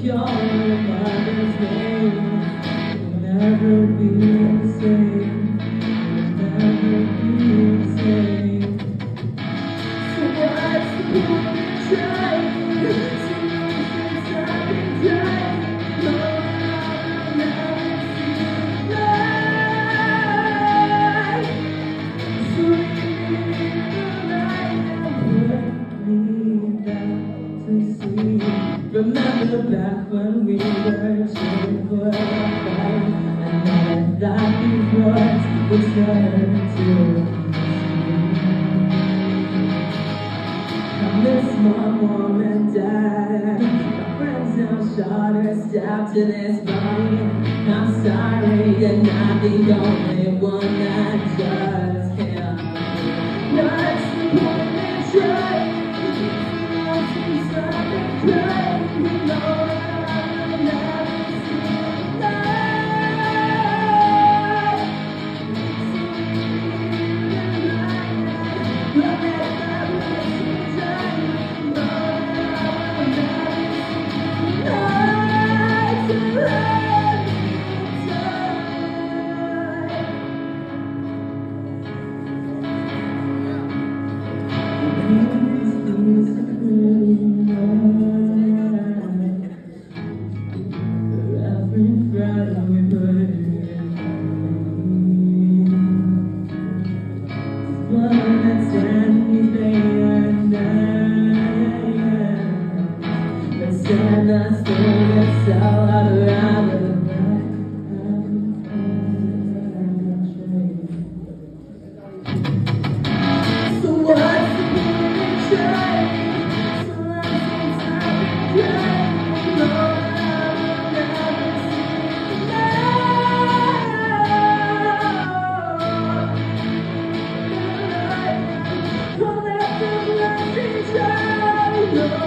your mother's name will never be the same, will never be the same. So what's the point in trying to lose since I've been trying? No, I'll never see the light. So leave the light and put me down to sleep. Remember back when we were children for a fight, and I thought these words would turn to this moment died. My friends now shot her, stabbed to this body. I'm sorry, you're not the only one that just can't. What's the point in trying? Since I've been crying, you know that I'll never see the light. So leave the and I still get so out around the back. So what's the point in trying? So long since I've been crying, no, I'll never see the light. I'll never let me try.